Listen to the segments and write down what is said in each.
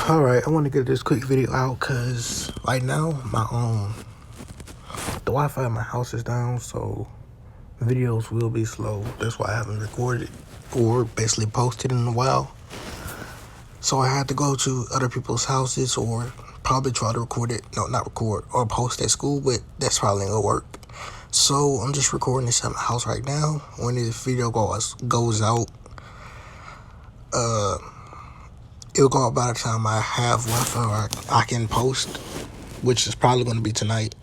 Alright, I want to get this quick video out because right now the Wi-Fi in my house is down, so videos will be slow. That's why I haven't recorded or basically posted in a while. So I had to go to other people's houses or probably try to record it. No, not record or post at school, but that's probably ain't gonna work. So I'm just recording this at my house right now. When this video goes out, it'll go out by the time I have Wi-Fi I can post, which is probably going to be tonight.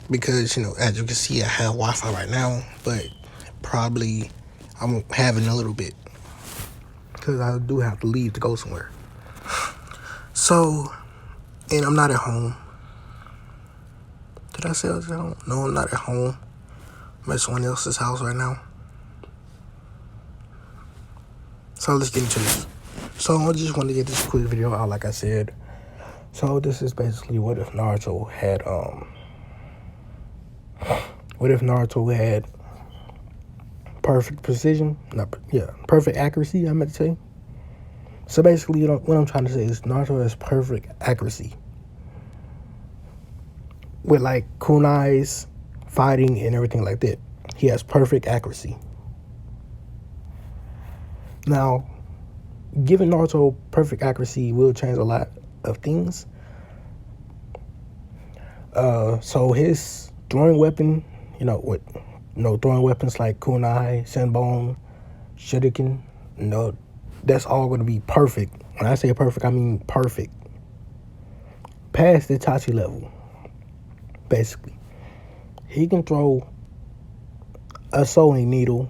Because, as you can see, I have Wi-Fi right now, but probably I won't have it in a little bit. Because I do have to leave to go somewhere. So, and I'm not at home. Did I say I was at home? No, I'm not at home. I'm at someone else's house right now. So let's get into this. So I just want to get this quick video out, like I said. So this is basically what if Naruto had perfect precision? Perfect accuracy, I meant to say. So basically, what I'm trying to say is Naruto has perfect accuracy. With like kunais, fighting, and everything like that. He has perfect accuracy. Now, giving Naruto perfect accuracy will change a lot of things. So his throwing weapon, throwing weapons like kunai, senbon, shuriken, that's all going to be perfect. When I say perfect, I mean perfect. Past the Itachi level, basically. He can throw a sewing needle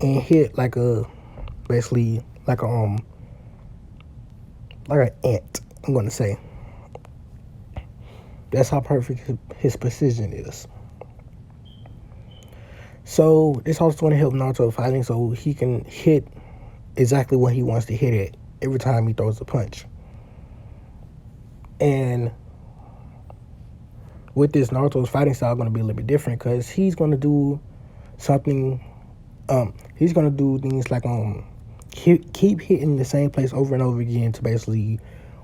and hit like an ant, I'm going to say. That's how perfect his precision is. So this also going to help Naruto fighting, so he can hit exactly what he wants to hit it every time he throws a punch. And with this, Naruto's fighting style going to be a little bit different because he's going to do something. He's going to do things like keep hitting the same place over and over again to basically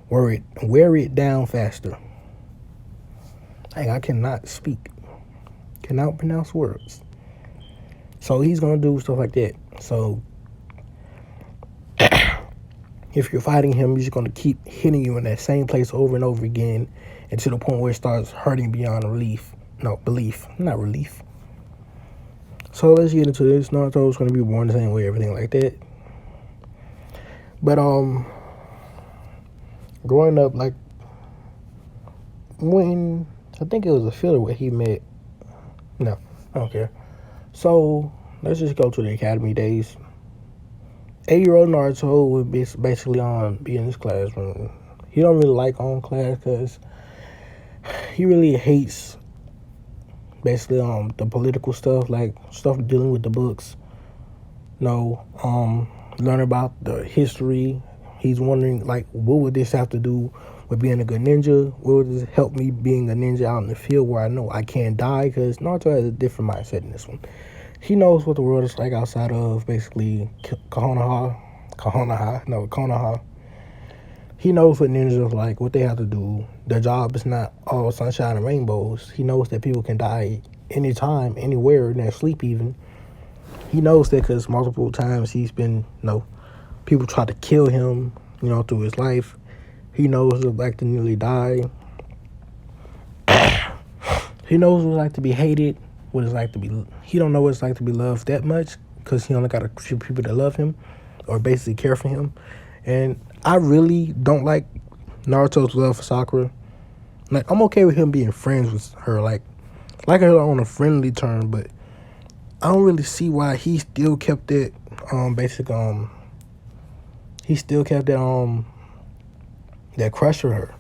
wear it down faster. I cannot speak. Cannot pronounce words. So he's going to do stuff like that. So if you're fighting him, he's going to keep hitting you in that same place over and over again and to the point where it starts hurting beyond belief. Not relief. So let's get into this. Naruto's going to be born the same way, everything like that. But growing up, like when I think it was a filler where he met. No, I don't care. So let's just go to the academy days. 8-year-old Naruto would be basically be in his classroom. He don't really like class because he really hates basically the political stuff, like stuff dealing with the books. Learn about the history. He's wondering, like, what would this have to do with being a good ninja? What would this help me being a ninja out in the field where I know I can't die? Because Naruto has a different mindset in this one. He knows what the world is like outside of basically Konoha. He knows what ninjas are like, what they have to do. Their job is not all sunshine and rainbows. He knows that people can die anytime, anywhere, in their sleep even. He knows that because multiple times he's been, people try to kill him, through his life. He knows what it's like to nearly die. He knows what it's like to be hated, what it's like to be. He don't know what it's like to be loved that much because he only got a few people that love him or basically care for him. And I really don't like Naruto's love for Sakura. Like, I'm okay with him being friends with her, like her on a friendly term, but I don't really see why he still kept that he still kept that crush for her.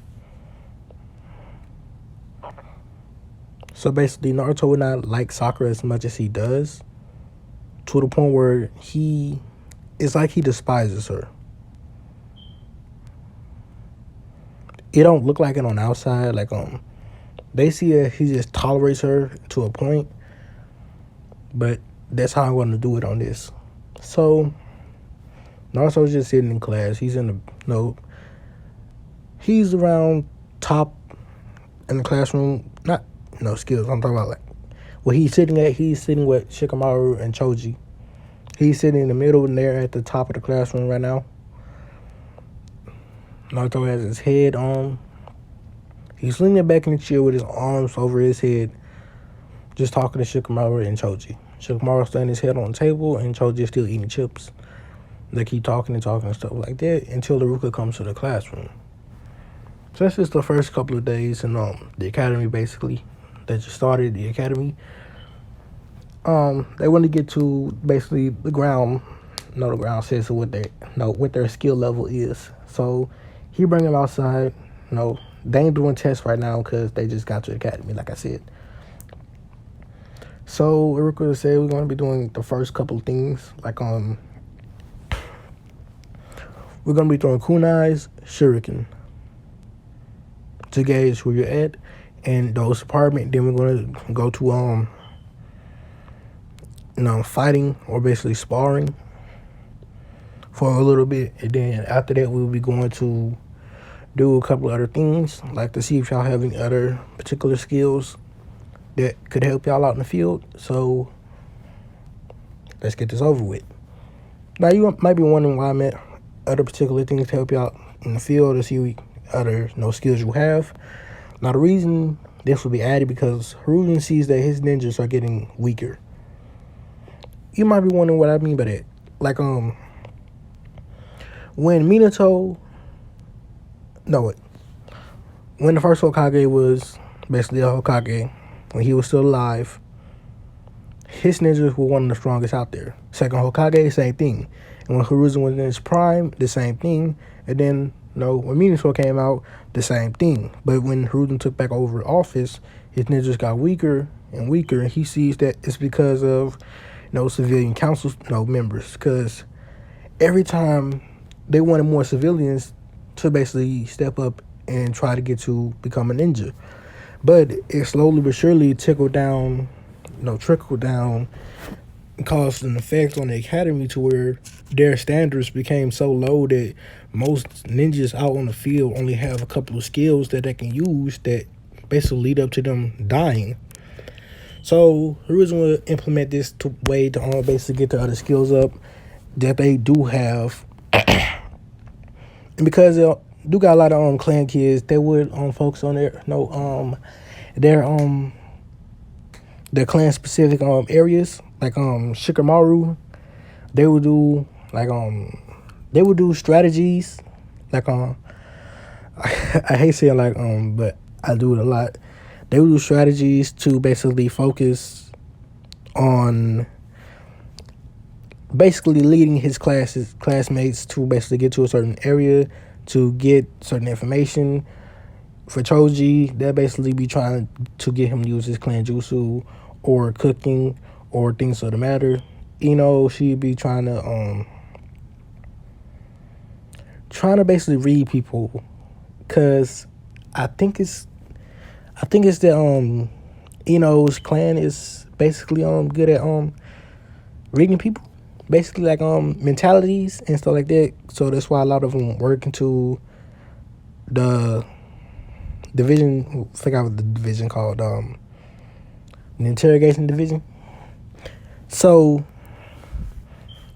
So basically Naruto would not like Sakura as much as he does, to the point where it's like he despises her. It don't look like it on the outside. Like they see that he just tolerates her to a point, but that's how I'm going to do it on this. So Naruto's just sitting in class. He's in the no. He's around top in the classroom. Not no skills. I'm talking about like where he's sitting at. He's sitting with Shikamaru and Choji. He's sitting in the middle and there at the top of the classroom right now. Naruto has his head on. He's leaning back in the chair with his arms over his head, just talking to Shikamaru and Choji. Shikamaru's laying his head on the table and Choji is still eating chips. They keep talking and stuff like that until Ruka comes to the classroom. So that's just the first couple of days in the academy, basically. They just started the academy. They want to get to basically the ground. The ground says what their skill level is. So he bring them outside. They ain't doing tests right now because they just got to the academy, like I said. So Iruka said we're going to be doing the first couple of things, like we're going to be throwing kunais, shuriken, to gauge where you're at in those department. Then we're going to go to fighting or basically sparring for a little bit, and then after that we'll be going to do a couple of other things, like to see if y'all have any other particular skills that could help y'all out in the field. So let's get this over with. Now you might be wondering why I'm at other particular things to help you out in the field, to see other skills you have. Now the reason this will be added because Hiruzen sees that his ninjas are getting weaker. You might be wondering what I mean by that. Like when when the first Hokage was basically a Hokage, when he was still alive, his ninjas were one of the strongest out there. Second Hokage, same thing. And when Hiruzen was in his prime, the same thing. And then, when Minato came out, the same thing. But when Hiruzen took back over office, his ninjas got weaker and weaker. And he sees that it's because of, civilian council members. Because every time they wanted more civilians to basically step up and try to get to become a ninja. But it slowly but surely trickled down, and caused an effect on the academy to where their standards became so low that most ninjas out on the field only have a couple of skills that they can use that basically lead up to them dying. So Hiruzen will implement this way to basically get the other skills up that they do have. And because they do got a lot of clan kids, they would focus on their clan specific areas. Like Shikamaru, they would do strategies. Like I hate saying but I do it a lot. They would do strategies to basically focus on basically leading his classmates to basically get to a certain area to get certain information. For Choji, they'll basically be trying to get him to use his clan jutsu or cooking or things of the matter. She'd be trying to basically read people, cause I think it's that Ino's clan is basically good at reading people, basically like mentalities and stuff like that. So that's why a lot of them work into the division. I forgot what the division called, the interrogation division. So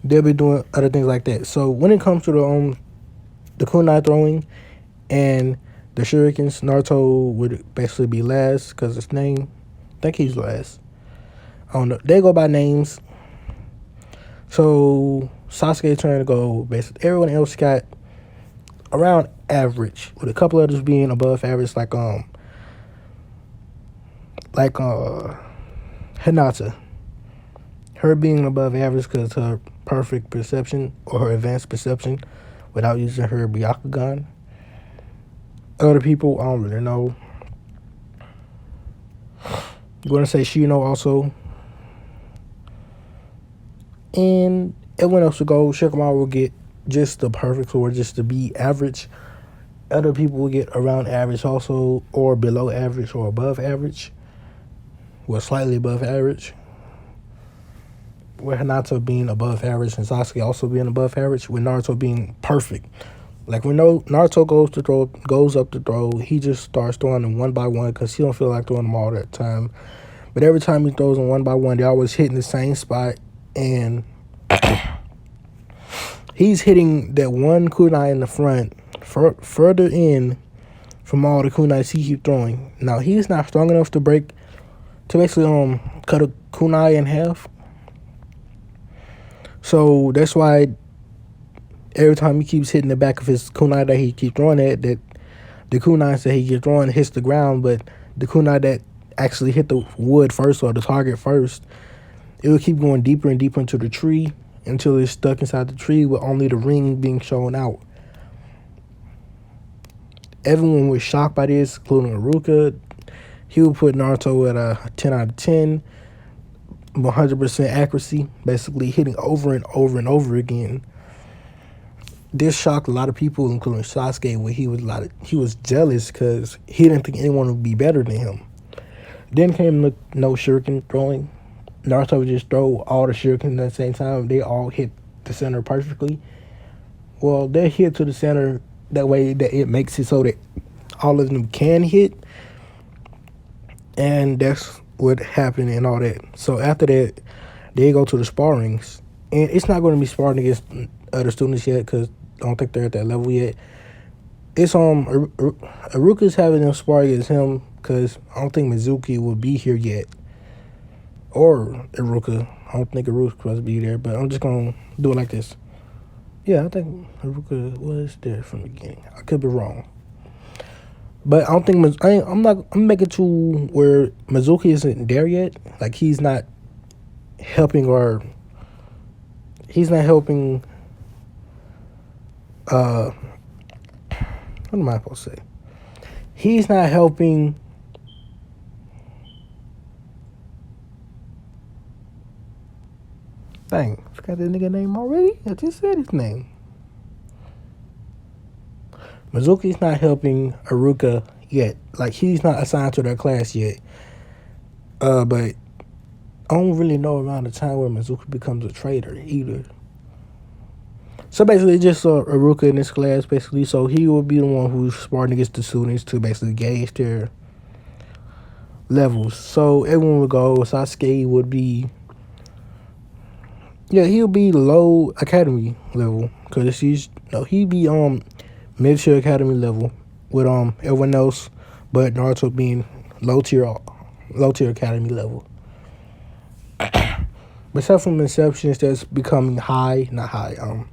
they'll be doing other things like that. So when it comes to the kunai throwing and the shurikens, Naruto would basically be last because his name, I think he's last. I don't know. They go by names. So Sasuke trying to go basically. Everyone else got around average, with a couple others being above average, like Hinata. Her being above average because her perfect perception or her advanced perception without using her Byakugan. Other people, I don't really know. I'm going to say Shino also. And everyone else will go. Shikamaru will get just the perfect or just to be average. Other people will get around average also, or below average or above average. Well, slightly above average. with Hinata being above average and Sasuke also being above average, with Naruto being perfect. Like when Naruto goes up to throw, he just starts throwing them one by one because he don't feel like throwing them all that time. But every time he throws them one by one, they always hitting the same spot, and he's hitting that one kunai in the front, further in from all the kunais he keep throwing. Now he's not strong enough to basically cut a kunai in half. So that's why every time he keeps hitting the back of his kunai that he keeps throwing at, that the kunais that he keeps throwing hits the ground, but the kunai that actually hit the wood first or the target first, it will keep going deeper and deeper into the tree until it's stuck inside the tree with only the ring being shown out. Everyone was shocked by this, including Aruka. He would put Naruto at a 10 out of 10, 100% accuracy, basically hitting over and over and over again. This shocked a lot of people, including Sasuke, where he was jealous because he didn't think anyone would be better than him. Then came the no shuriken throwing. Naruto would just throw all the shuriken at the same time. They all hit the center perfectly. Well, they hit to the center that way that it makes it so that all of them can hit. And that's what happened and all that. So after that, they go to the sparrings. And it's not going to be sparring against other students yet because I don't think they're at that level yet. It's Aruka's having them spar against him because I don't think Mizuki will be here yet. Or Aruka. I don't think Aruka's supposed to be there, but I'm just going to do it like this. Yeah, I think Aruka was there from the beginning. I could be wrong. But I don't think I'm making to where Mizuki isn't there yet. Like he's not helping what am I supposed to say? He's not helping dang, forgot that nigga name already? I just said his name. Mizuki's not helping Aruka yet. Like he's not assigned to their class yet. But I don't really know around the time where Mizuki becomes a traitor either. So basically, just Aruka in this class, basically. So he will be the one who's sparring against the students to basically gauge their levels. So everyone would go. Sasuke would be, he'll be low academy level because he'd be mid-tier academy level with everyone else, but Naruto being low tier academy level. But except from Inceptions, that's becoming not high.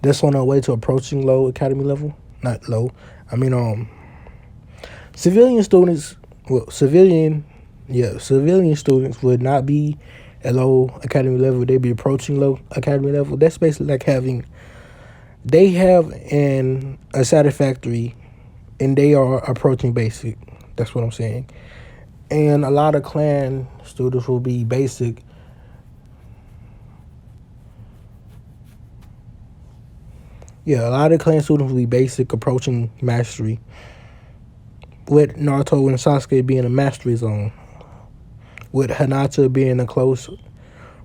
That's on our way to approaching low academy level. Not low. I mean, civilian students students would not be at low academy level. They'd be approaching low academy level. That's basically like they have a satisfactory and they are approaching basic. That's what I'm saying. And a lot of clan students will be basic. Yeah, a lot of clan students will be basic, approaching mastery. With Naruto and Sasuke being a mastery zone. With Hinata being a close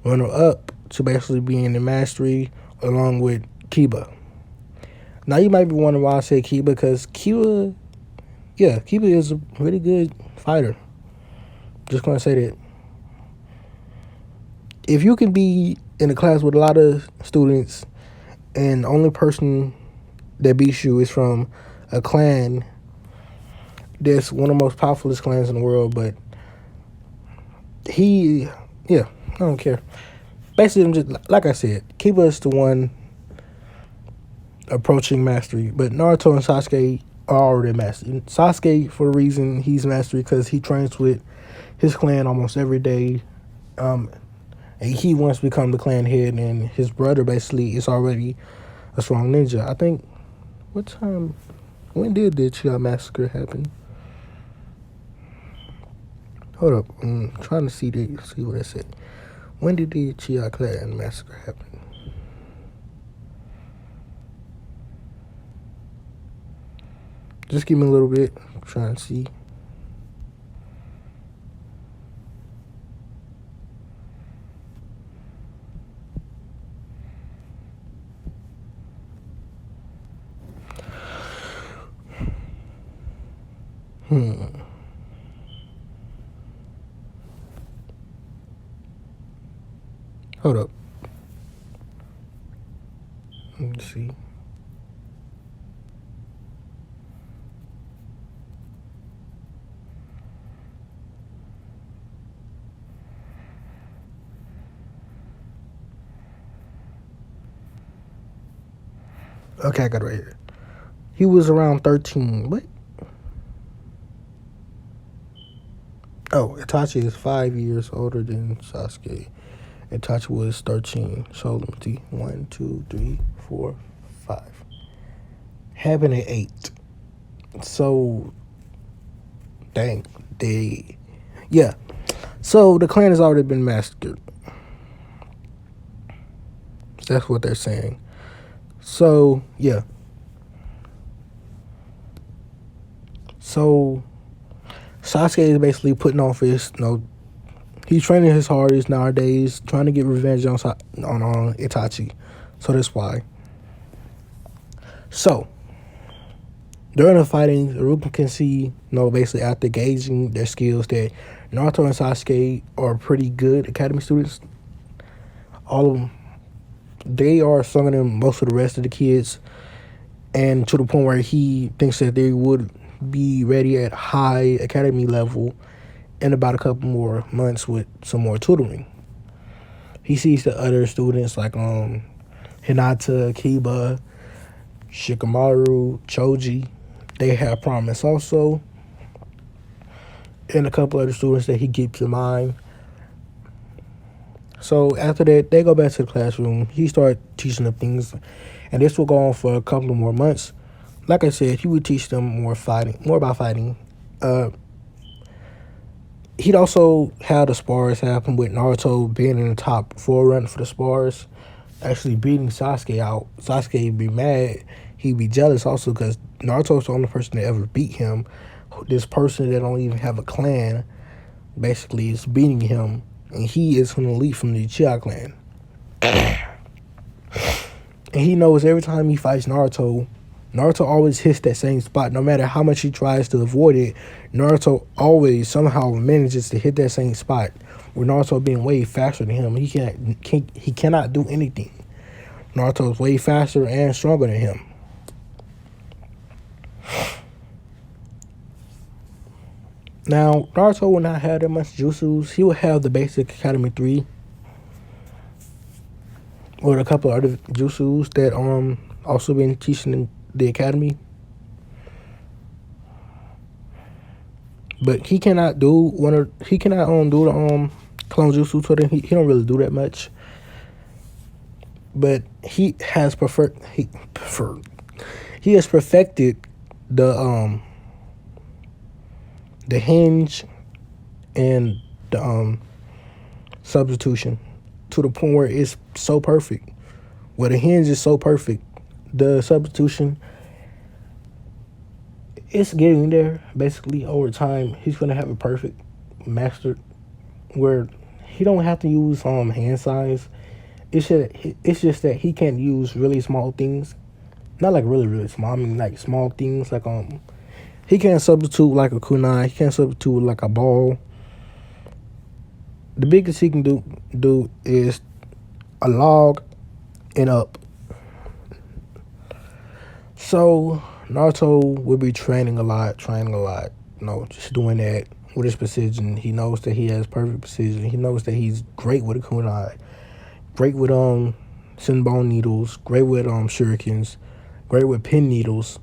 runner-up to basically being in mastery, along with Kiba. Now you might be wondering why I say Kiba, because Kiba is a really good fighter. Just gonna say that. If you can be in a class with a lot of students and the only person that beats you is from a clan that's one of the most powerful clans in the world, but I don't care. Basically, I'm just, like I said, Kiba is the one approaching mastery, but Naruto and Sasuke are already mastered. Sasuke, for a reason, he's mastery because he trains with his clan almost every day. And he wants to become the clan head, and his brother basically is already a strong ninja. I think, when did the Uchiha massacre happen? Hold up, I'm trying to see what it said. When did the Uchiha clan massacre happen? Just give me a little bit, I'm trying to see. Hmm. Hold up. Let me see. Okay, I got it right here. He was around 13. What? Oh, Itachi is 5 years older than Sasuke. Itachi was 13. So let me see. 1, 2, 3, 4, 5. Having an 8. So, dang. They. Yeah. So the clan has already been massacred. That's what they're saying. So, yeah. So, Sasuke is basically putting off his, he's training his hardest nowadays, trying to get revenge on Itachi. So that's why. So, during the fighting, Ruka can see, basically after gauging their skills, that Naruto and Sasuke are pretty good academy students. All of them, they are stronger than most of the rest of the kids, and to the point where he thinks that they would be ready at high academy level in about a couple more months with some more tutoring. He sees the other students like Hinata, Kiba, Shikamaru, Choji. They have promise also, and a couple other students that he keeps in mind. So after that, they go back to the classroom. He started teaching them things, and this will go on for a couple of more months. Like I said, he would teach them more about fighting. Uh, he'd also have the spars happen with Naruto being in the top forerunner for the spars, actually beating Sasuke out. Sasuke would be mad. He'd be jealous also because Naruto's the only person that ever beat him. This person that don't even have a clan basically is beating him, and he is from the elite from the Uchiha clan. And he knows every time he fights Naruto, Naruto always hits that same spot. No matter how much he tries to avoid it, Naruto always somehow manages to hit that same spot. With Naruto being way faster than him, he cannot do anything. Naruto is way faster and stronger than him. Now, Naruto will not have that much jutsus. He will have the basic Academy 3 with a couple of other jutsus that also been teaching in the academy. But he cannot do do the clone jutsu, so he don't really do that much. But he has he has perfected the hinge and the substitution to the point where it's so perfect. Where the hinge is so perfect, the substitution, it's getting there. Basically, over time, he's gonna have it perfect, mastered, where he don't have to use hand signs. It's just that he can't use really small things, not like really really small. I mean like small things like he can't substitute like a kunai. He can't substitute like a ball. The biggest he can do is a log and up. So Naruto will be training a lot, just doing that with his precision. He knows that he has perfect precision. He knows that he's great with a kunai, great with sinbone needles, great with shurikens, great with pin needles,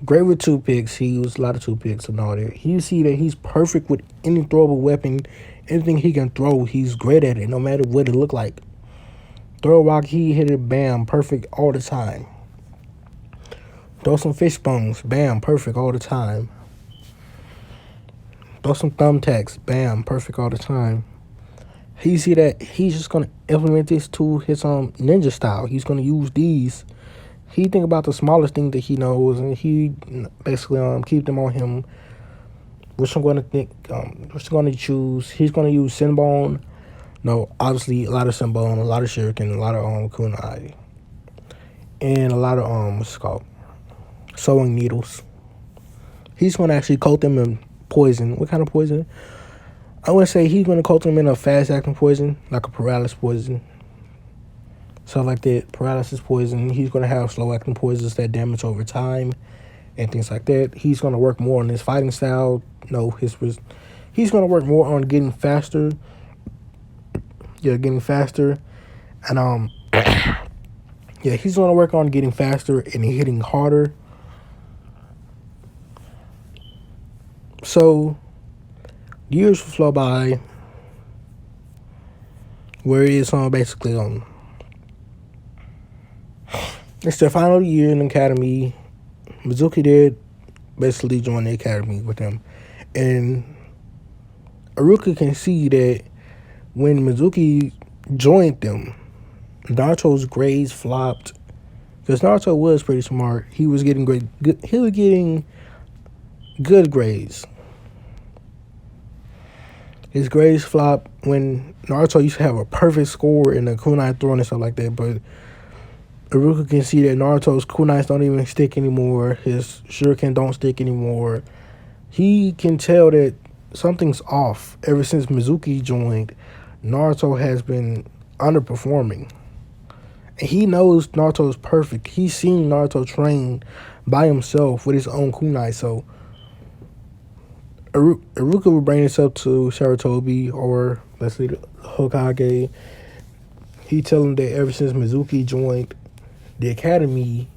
great with toothpicks. He used a lot of toothpicks and all that. You see that he's perfect with any throwable weapon. Anything he can throw, he's great at it, no matter what it look like. Throw a rock, he hit it, bam, perfect all the time. Throw some fish bones, bam, perfect all the time. Throw some thumbtacks, bam, perfect all the time. He see that he's just gonna implement this to his ninja style. He's gonna use these. He think about the smallest thing that he knows, and he basically keep them on him. Which I'm gonna choose. He's gonna use Sinbone. No, obviously a lot of Sinbone, a lot of Shuriken, a lot of kunai, and a lot of what's it called, sewing needles. he's gonna actually coat them in poison. What kind of poison? I would say he's gonna coat them in a fast acting poison, like a paralysis poison. Stuff like that, paralysis poison. He's gonna have slow acting poisons that damage over time and things like that. He's gonna work more on his fighting style. No, he's gonna work more on getting faster. Yeah, getting faster, and yeah, he's gonna work on getting faster and hitting harder. So years will flow by. Where it is basically it's their final year in the academy. Mizuki did basically join the academy with him, and Aruka can see that when Mizuki joined them, Naruto's grades flopped because Naruto was pretty smart. He was getting he was getting good grades. His grades flopped when Naruto used to have a perfect score in the kunai throwing and stuff like that, but Aruka can see that Naruto's kunais don't even stick anymore. His shuriken don't stick anymore. He can tell that something's off. Ever since Mizuki joined, Naruto has been underperforming. And he knows Naruto's perfect. He's seen Naruto train by himself with his own kunai, so Iruka will bring this up to Sarutobi, or let's say the Hokage. He tell him that ever since Mizuki joined the academy,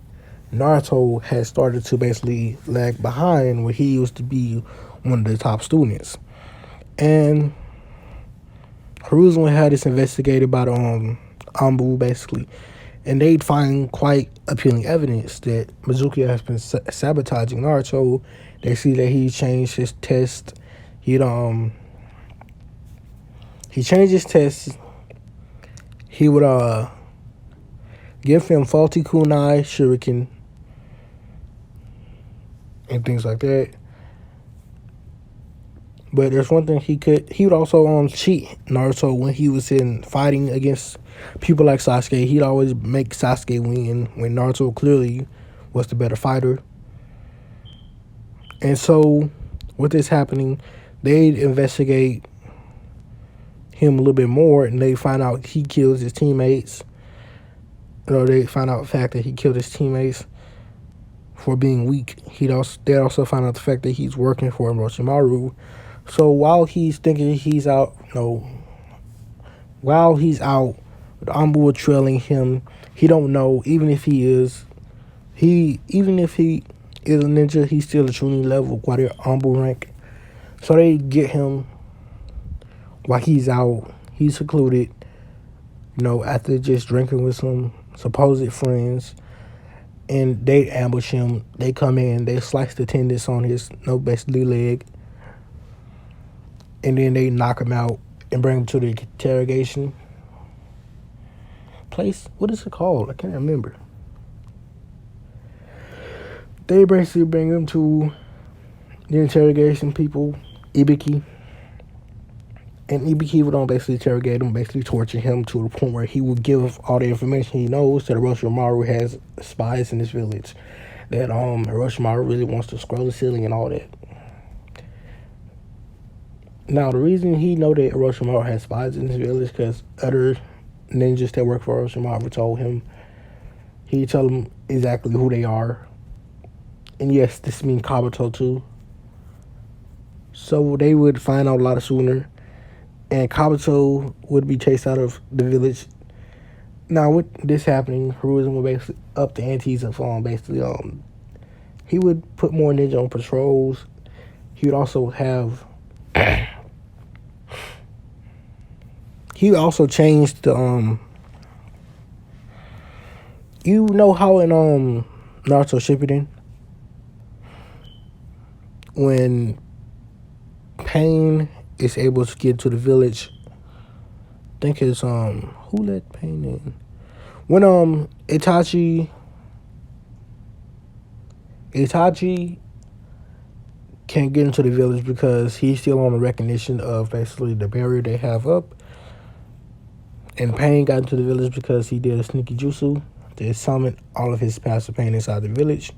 Naruto has started to basically lag behind where he used to be one of the top students. And Hiruzen had this investigated by the Anbu basically, and they'd find quite appealing evidence that Mizuki has been sabotaging Naruto. They see that he changed his test. He changed his test. He would give him faulty kunai, shuriken, and things like that. But there's one thing he would also cheat Naruto when he was in fighting against people like Sasuke. He'd always make Sasuke win when Naruto clearly was the better fighter. And so with this happening, they'd investigate him a little bit more, and they find out he kills his teammates. They find out the fact that he killed his teammates for being weak. They also find out the fact that he's working for Orochimaru. So while he's thinking he's out, while he's out, the Anbu are trailing him. He don't know, even if he is a ninja, he's still a Chunin level while they're Anbu rank. So they get him while he's out. He's secluded, after just drinking with some supposed friends, and they ambush him. They come in, they slice the tendons on his basically leg, and then they knock him out and bring him to the interrogation place. What is it called? I can't remember. They basically bring him to the interrogation people, Ibiki. And Ibiki would basically interrogate him, basically torture him to the point where he would give all the information he knows that Orochimaru has spies in this village. That Orochimaru really wants to scroll the ceiling and all that. Now, the reason he know that Orochimaru has spies in this village because other ninjas that work for Orochimaru told him. He told them exactly who they are. And yes, this means Kabuto too. So they would find out a lot sooner. And Kabuto would be chased out of the village. Now, with this happening, Hiruzen would basically up the antes of he would put more ninja on patrols. He would also have he also changed the you know how in Naruto Shippuden, when Pain is able to get to the village, I think it's who let Pain in? When Itachi can't get into the village because he's still on the recognition of basically the barrier they have up. And Pain got into the village because he did a sneaky jutsu to summon all of his passive pain inside the village.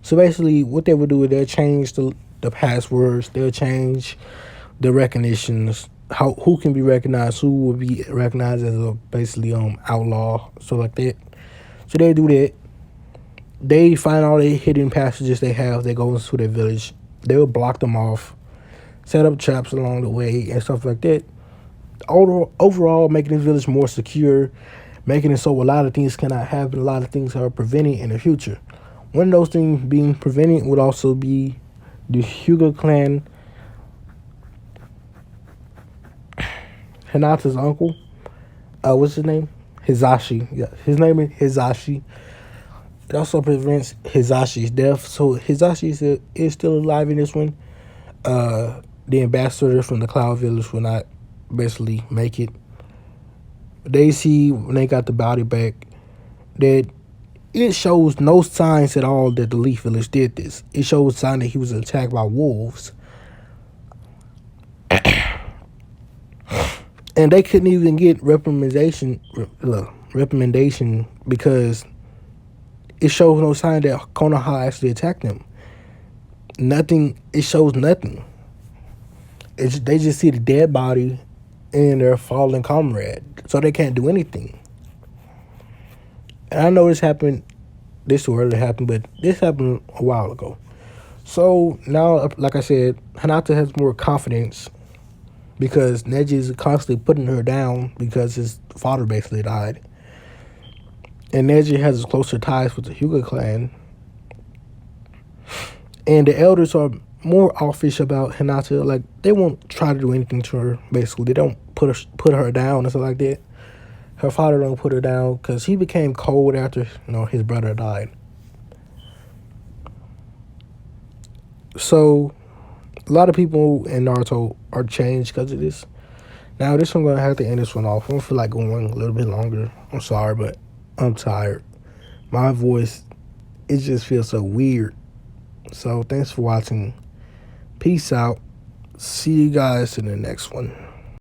So basically, what they would do is they'll change the passwords. They'll change the recognitions. How who can be recognized? Who will be recognized as a basically outlaw? So like that. So they do that. They find all the hidden passages they have. They go into their village. They will block them off, set up traps along the way, and stuff like that. Overall, making this village more secure, making it so a lot of things cannot happen. A lot of things are prevented in the future. One of those things being prevented would also be the Hyuga clan, Hinata's uncle. What's his name? Hizashi. Yeah, his name is Hizashi. It also prevents Hizashi's death. So Hizashi is still alive in this one. The ambassador from the Cloud Village will not basically make it. They see when they got the body back that it shows no signs at all that the Leaf Village did this. It shows sign that he was attacked by wolves. And they couldn't even get recommendation because it shows no sign that Konoha actually attacked them. Nothing. It shows nothing. They just see the dead body and their fallen comrade, so they can't do anything. And I know this happened. This already happened, but this happened a while ago. So now, like I said, Hinata has more confidence because Neji is constantly putting her down because his father basically died. And Neji has closer ties with the Hyuga clan. And the elders are more offish about Hinata. Like, they won't try to do anything to her, basically. They don't put her down and stuff like that. Her father don't put her down because he became cold after, his brother died. So, a lot of people in Naruto are changed because of this. Now, this one, I'm going to have to end this one off. I don't feel like going a little bit longer. I'm sorry, but I'm tired. My voice, it just feels so weird. So, thanks for watching. Peace out. See you guys in the next one.